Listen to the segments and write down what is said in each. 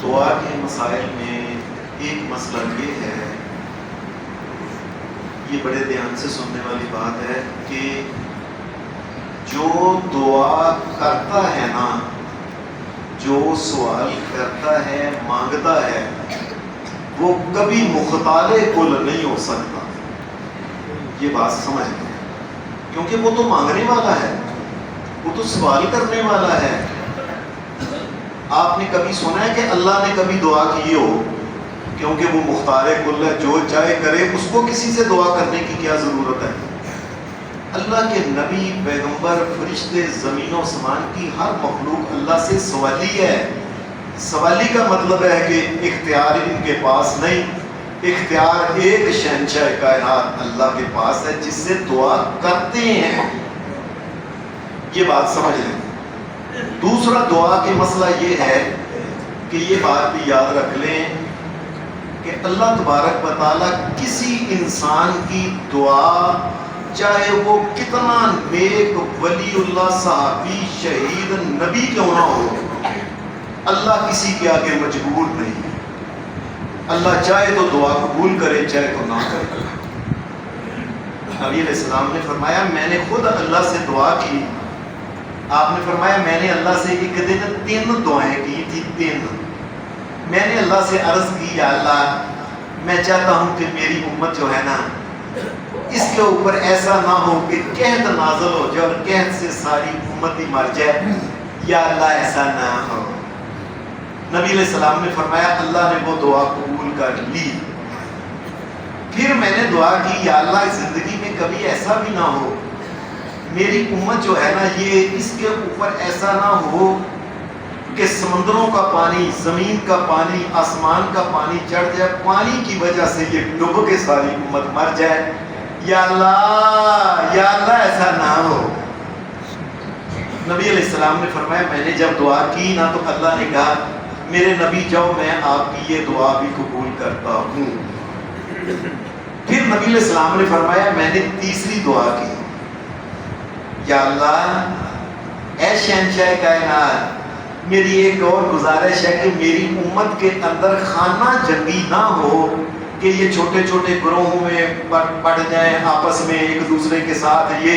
دعا کے مسائل میں ایک مسئلہ یہ ہے، یہ بڑے دھیان سے سننے والی بات ہے کہ جو دعا کرتا ہے نا، جو سوال کرتا ہے، مانگتا ہے، وہ کبھی مختال کل نہیں ہو سکتا۔ یہ بات سمجھ لیں، کیونکہ وہ تو مانگنے والا ہے، وہ تو سوال کرنے والا ہے۔ آپ نے کبھی سنا ہے کہ اللہ نے کبھی دعا کی ہو؟ کیونکہ وہ مختار کل ہے، جو چاہے کرے، اس کو کسی سے دعا کرنے کی کیا ضرورت ہے؟ اللہ کے نبی، پیغمبر، فرشتے، زمین و آسمان کی ہر مخلوق اللہ سے سوالی ہے۔ سوالی کا مطلب ہے کہ اختیار ان کے پاس نہیں، اختیار ایک شہنشاہ کائنات اللہ کے پاس ہے جس سے دعا کرتے ہیں۔ یہ بات سمجھ لیں۔ دوسرا دعا کے مسئلہ یہ ہے کہ یہ بات بھی یاد رکھ لیں کہ اللہ تبارک و تعالیٰ کسی انسان کی دعا، چاہے وہ کتنا نیک، ولی اللہ، صحابی، شہید، نبی کیوں نہ ہو، اللہ کسی کے آگے مجبور نہیں۔ اللہ چاہے تو دعا قبول کرے، چاہے تو نہ کرے۔ نبی علیہ السلام نے فرمایا، میں نے خود اللہ سے دعا کی۔ آپ نے فرمایا، میں نے اللہ سے ایک دن 3 دعائیں کی تھی، 3۔ میں نے اللہ سے عرض کی، یا اللہ، میں چاہتا ہوں کہ میری امت جو ہے نا، اس کے اوپر ایسا نہ ہو کہ قحط نازل ہو جائے اور قحط سے ساری امت ہی مر جائے، یا اللہ ایسا نہ ہو۔ نبی علیہ السلام نے فرمایا، اللہ نے وہ دعا قبول کر لی۔ پھر میں نے دعا کی، یا اللہ زندگی میں کبھی ایسا بھی نہ ہو، میری امت جو ہے نا، یہ اس کے اوپر ایسا نہ ہو کہ سمندروں کا پانی، زمین کا پانی، آسمان کا پانی چڑھ جائے، پانی کی وجہ سے یہ ڈوب کے ساری امت مر جائے، یا اللہ ایسا نہ ہو۔ نبی علیہ السلام نے فرمایا، میں نے جب دعا کی نا تو اللہ نے کہا، میرے نبی جاؤ، میں آپ کی یہ دعا بھی قبول کرتا ہوں۔ پھر نبی علیہ السلام نے فرمایا، میں نے تیسری دعا کی، یا اللہ اے شہنشاہ کائنات، میری ایک اور گزارش ہے کہ میری امت کے اندر خانہ جنگی نہ ہو کہ یہ چھوٹے چھوٹے گروہوں میں پڑ جائیں، آپس میں ایک دوسرے کے ساتھ۔ یہ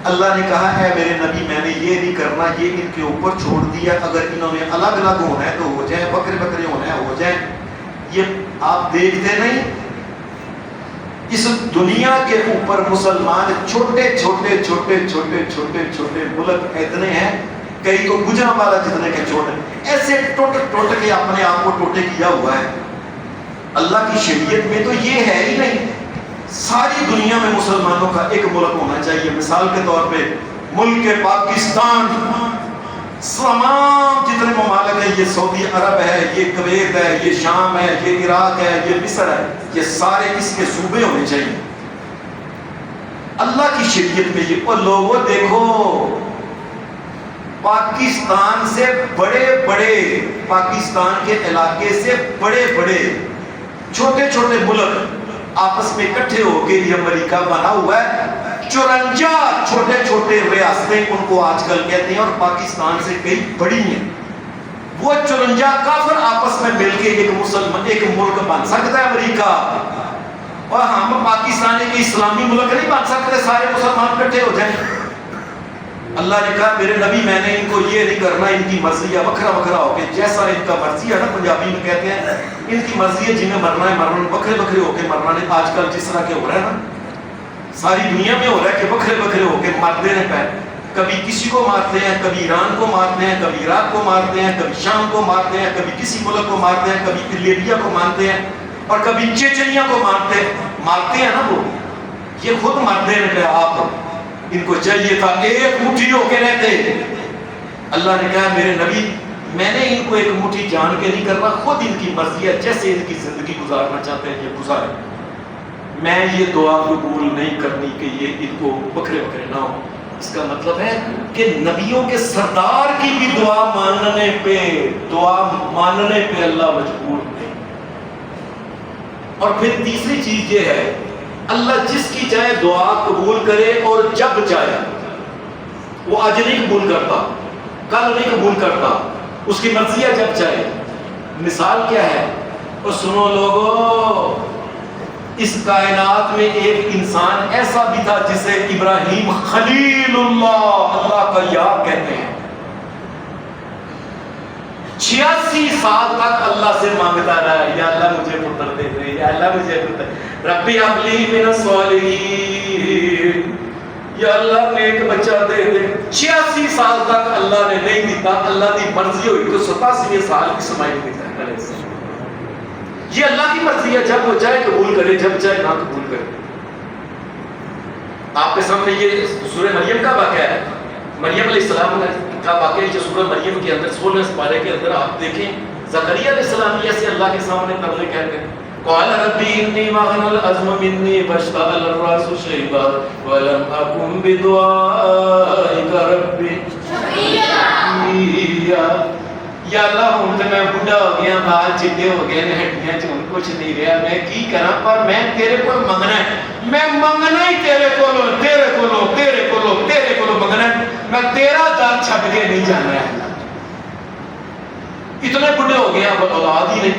اللہ نے کہا ہے میرے نبی، میں نے یہ نہیں کرنا، یہ ان کے اوپر چھوڑ دیا، اگر انہوں نے الگ الگ ہونا ہے تو ہو جائیں، بکرے بکرے ہونا ہے ہو جائیں۔ یہ آپ دیکھتے نہیں، اس دنیا کے اوپر مسلمان چھوٹے چھوٹے چھوٹے چھوٹے چھوٹے چھوٹے ملک اتنے ہیں، کئی تو گجرانوالہ جتنے کے چھوٹے، ایسے ٹوٹ ٹوٹ کے اپنے آپ کو ٹوٹے کیا ہوا ہے۔ اللہ کی شریعت میں تو یہ ہے ہی نہیں۔ ساری دنیا میں مسلمانوں کا ایک ملک ہونا چاہیے۔ مثال کے طور پہ ملک پاکستان، تمام جتنے ممالک ہیں، یہ سعودی عرب ہے، یہ کویت ہے، یہ شام ہے، یہ عراق ہے، یہ مصر ہے، یہ سارے اس کے صوبے ہونے چاہیے۔ اللہ کی شریعت میں یہ، اور لوگوں دیکھو، پاکستان سے بڑے بڑے، پاکستان کے علاقے سے بڑے بڑے چھوٹے چھوٹے ملک آپس میں اکٹھے ہو کے یہ امریکہ بنا ہوا ہے۔ 54 چھوٹے چھوٹے ریاستیں ان کو آج کل کہتے ہیں، اور پاکستان سے کئی بڑی ہیں۔ وہ 54 کافر آپس میں مل کے ایک ملک بن سکتا ہے امریکہ، اور ہم پاکستان ایک اسلامی ملک نہیں بن سکتے، سارے مسلمان اکٹھے ہو جائیں۔ اللہ نے کہا میرے نبی، میں نے ان کو یہ نہیں کرنا، ان کی مرضی ہے، وکھرا وکھرا ہو کے، جیسا ان کا مرضی ہے نا، پنجابی میں کہتے ہیں ان کی مرضی ہے، جنہیں مرنا ہے مرنا، وکھرے وکھرے ہو کے مرنا ہے۔ آج کل جس طرح کے ہو رہا ہے نا، ساری دنیا میں ہو رہا ہے کہ وکھرے وکھرے ہو کے مرتے ہیں پہ، کبھی کسی کو مارتے ہیں، کبھی ایران کو مارتے ہیں، کبھی عراق کو مارتے ہیں، کبھی شام کو مارتے ہیں، کبھی کسی ملک کو مارتے ہیں، کبھی لیبیا کو مارتے ہیں، اور کبھی چیچنیا کو مارتے ہیں نا۔ وہ یہ خود مرتے ہیں کہ آپ، ان کو چاہیے تھا ایک مٹھی ہو کے رہتے۔ اللہ نے کہا میرے نبی، میں نے ان کو ایک مٹھی جان کے نہیں کرنا، خود ان کی مرضی ہے، جیسے ان کی زندگی گزارنا چاہتے ہیں یہ گزارے۔ میں یہ دعا قبول نہیں کرنی کہ یہ ان کو بکرے بکرے نہ ہو۔ اس کا مطلب ہے کہ نبیوں کے سردار کی بھی دعا ماننے پہ اللہ مجبور نہیں۔ اور پھر تیسری چیز یہ ہے، اللہ جس کی چاہے دعا قبول کرے، اور جب چاہے۔ وہ آج نہیں قبول کرتا، کل نہیں قبول کرتا، اس کی مرضی ہے جب چاہے. مثال کیا ہے؟ اور سنو لوگوں، اس کائنات میں ایک انسان ایسا بھی تھا جسے ابراہیم خلیل اللہ کا یار کہتے ہیں. 86 سال تک اللہ سے مانگتا رہا، یا اللہ مجھے پتر دے دے، یا اللہ مجھے پتر، ربی ہب لی من الصالحین، یا اللہ نیک بچہ دے دے. 86 سال تک اللہ نے نہیں دیتا. اللہ کی مرضی ہوئی تو 87 سال اسماعیل دیتا ہے علیہ السلام. یہ اللہ کی مرضی ہے، جب وہ چاہے قبول کرے، جب چاہے نہ قبول کرے. آپ کے سامنے یہ سورہ مریم کا واقعہ ہے. مریم علیہ السلام کا واقعہ جو سورہ مریم کے اندر 16 پارے کے اندر آپ دیکھیں، زکریا علیہ السلام ایسے اللہ کے سامنے ترلے کہہ کے قال ربی انی وهن العظم منی واشتعل الراس شیبا ولم اکن بدعائک ربی شقیا. یا اللہ ہوں تو میں بڑھا ہو گیا، بال چٹے ہو گئے، ہڈیاں چون کچھ نہیں رہا، میں کی کراں، پر میں تیرے کو منگنا ہے، میں منگنا ہی تیرے کو لو، تیرے کو لو، تیرے کو لو، تیرے کو لو منگنا ہے، میں تیرا در چھپ کے نہیں جانا ہے. اتنے بڑھے ہو گیا اب اولاد ہی نہیں.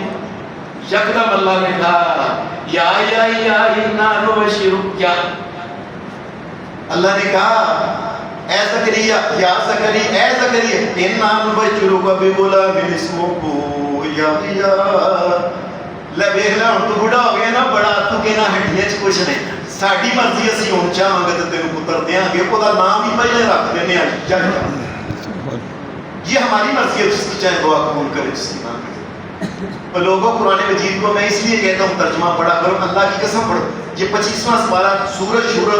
یکدم اللہ نے کہا یا انا نبشرک، کیا اللہ نے کہا اے زکریا، یا زکریا، اے زکریا، انا نبشرک بغلام اسمہ یحییٰ. لے ویکھ لے ہن تو بڑا ہو گیا نا، بڑا تو کہنا ہڈیاں چ کچھ نہیں، ساڈی مرضی اسی ہن چاہاں گے تے تینوں پتر دیاں گے، اودا نام ہی پہلے رکھ دینے آ یحییٰ. یہ ہماری مرضی ہے، جس کی چاہے دعا قبول کرے، جس کی نہ کرے. اور لوگوں قرآن مجید کو میں اس لیے کہتا ہوں ترجمہ پڑھا کرو، اللہ کی قسم پڑھو. یہ 25واں سپارہ سورۃ شورى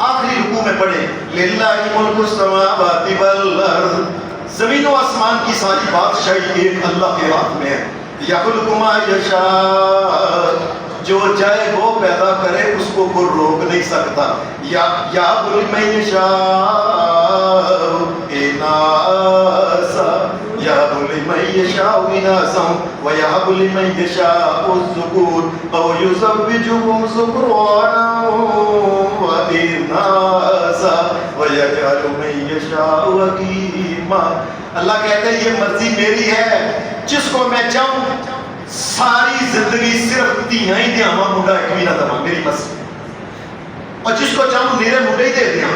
آخری رکوع میں پڑھے، للہ ملک السماوات والارض، زمین و آسمان کی ساری بادشاہی ایک اللہ کے ہاتھ میں ہے. یخلق ما یشاء، جو چاہے وہ پیدا کرے، اس کو کوئی روک نہیں سکتا. یہب لمن یشاء اناثا، یہب لمن یشاء اناثا ویہب لمن یشاء الذکور او یزوجہم ذکرانا واناثا ویجعل من یشاء عقیما. اللہ کہتے ہیں یہ مرضی میری ہے، جس کو میں چاہوں ساری زندگی صرف دھیاں ہی دیاواں، منڈا ایک بھی نہ دواں، میری مرضی. اور جس کو چاہوں میرے منڈے ہی دے دیاں،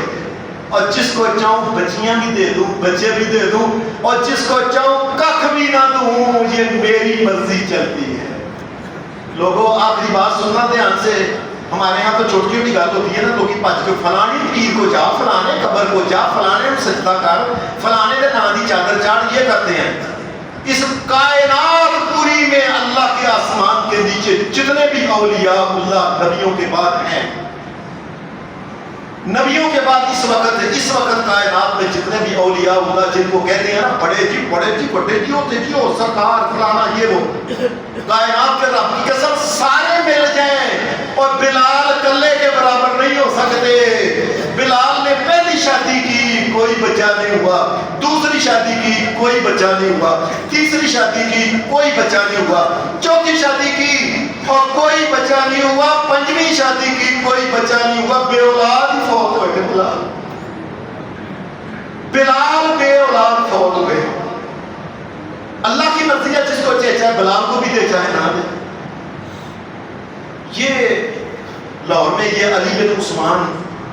اور جس کو چاہوں بچیاں بھی دے دوں، بچے بھی دے دوں، اور جس کو چاہوں ککھ بھی نہ دوں. یہ میری مرضی چلتی ہے. لوگوں آخری بات سننا دھیان سے. ہمارے ہاں تو چھوٹیوں کی گل ہوتی ہے نا، لوگ بھج کے فلانی پیر کو جا، فلانے قبر کو جا، فلانے سجدہ کر، فلانے دے نام دی چادر چاڑھ، یہ کرتے ہیں. اس کائنات پوری میں اللہ کے آسمان کے نیچے جتنے بھی اولیاء اللہ نبیوں کے بعد ہیں، نبیوں کے بعد اس وقت کائنات میں جتنے بھی اولیاء اللہ جن کو کہتے ہیں نا بڑے جی بڑے جی ہوتے جی ہو سرکار فلانا یہ وہ، کائنات کے رب کی قسم سارے مل جائیں اور بلال کلے کے برابر نہیں ہو سکتے. بلال نے پہلی شادی کی، کوئی بچہ نہیں ہوا، دوسری شادی کی، کوئی بچہ نہیں ہوا، تیسری شادی کی، کوئی بچہ نہیں ہوا، چوتھی شادی کی اور کوئی بچہ نہیں ہوا، پنجویں شادی کی، کوئی بچہ نہیں ہوا، بے اولاد ہی فوت ہوئے. بلال بے اولاد فوت ہوئے. اللہ کی مرضی ہے، جس کو چاہے بلال کو بھی دے چاہے نہ دے. یہ لاہور میں یہ علی بن عثمان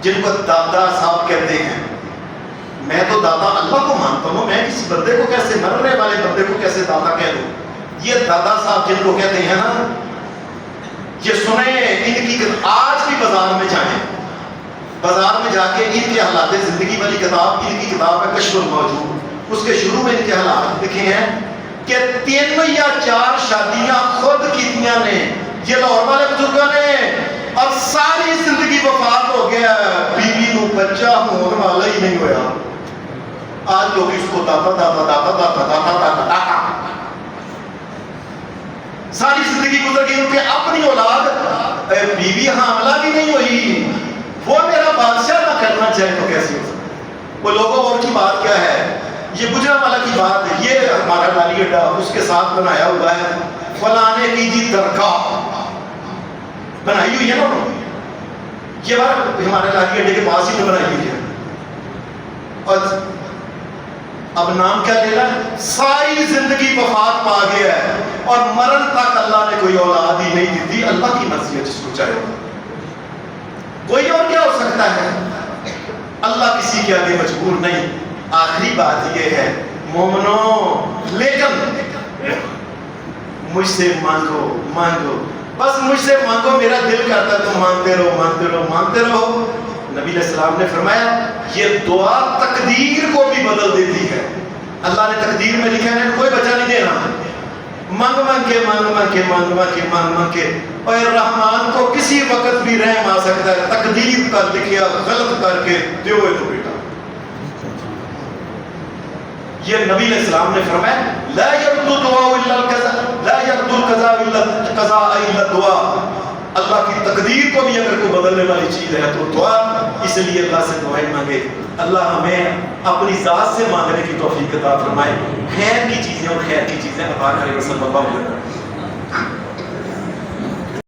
جن کو دادا صاحب کہتے ہیں، میں تو دادا اللہ کو مانتا ہوں، میں کسی بندے کو کیسے، مرنے والے بندے کو کیسے دادا کہہ دوں. یہ دادا صاحب جن کو کہتے ہیں نا، یہ سنیں ان کی آج بھی بازار میں جائیں، بازار میں جا کے ان کے حالات زندگی والی کتاب، ان کی کتاب ہے کشف الموجود، اس کے شروع میں ان کے حالات لکھے ہیں کہ 3 یا 4 شادیاں خود کیتیاں نے یہ لاہور والے بزرگوں نے، اور ساری زندگی وفات ہو گیا، بیوی نو بچہ ہونے والا ہی نہیں ہویا. آج لوگ اس کو دادا دادا دادا دادا دادا دادا دادا، ساری زندگی گزر گئی، ان کے اپنی اولاد بیوی حاملہ بھی نہیں ہوئی، وہ میرا بادشاہ نہ کرنا چاہے تو کیسے ہو سکتا. وہ لوگوں اور کی بات کیا ہے، یہ گجرا والا کی بات ہے، یہ ہمارا لالی اڈا اس کے ساتھ بنایا ہوا ہے، فلانے کی جی درگاہ بنائی ہوئی ہے نا انہوں نے، یہ بار ہمارے لالی اڈے کے پاس ہی بنائی ہوئی ہے. اور اب نام کیا لینا ہے؟ ساری زندگی وفات پا گیا ہے اور مرن تک اللہ نے کوئی اولاد ہی نہیں دی. اللہ کی مرضی ہے جس کو چاہے. کوئی اور کیا ہو سکتا ہے؟ اللہ کسی کے آگے مجبور نہیں. آخری بات یہ ہے مومنوں، لیکن مجھ سے مانگو مانگو، بس مجھ سے مانگو، میرا دل کرتا ہے تم مانگتے رہو مانگتے رہو مانگتے رہو. نبی علیہ السلام نے فرمایا یہ دعا تقدیر کو بھی بدل دیتی ہے. اللہ نے تقدیر میں لکھا ہے کوئی بچہ نہیں دینا، مانگ مانگ کے مانگ مانگ کے مانگ مانگ کے مانگ مانگ کے. اور رحمان کو کسی وقت بھی رحم آ سکتا ہے، تقدیر کا لکھیا غلط کر کے دیو تو بیٹا. یہ نبی علیہ السلام نے فرمایا لا يرد دعاء الا القضاء، لا يرد القضاء الا الدعاء. اللہ کی تقدیر کو بھی اگر کوئی بدلنے والی چیز ہے تو دعا. اس لیے اللہ سے دعائیں مانگے. اللہ ہمیں اپنی ذات سے مانگنے کی توفیق عطا فرمائے. خیر کی چیزیں اور خیر کی چیزیں عطا کرے. صلی اللہ علیہ وسلم.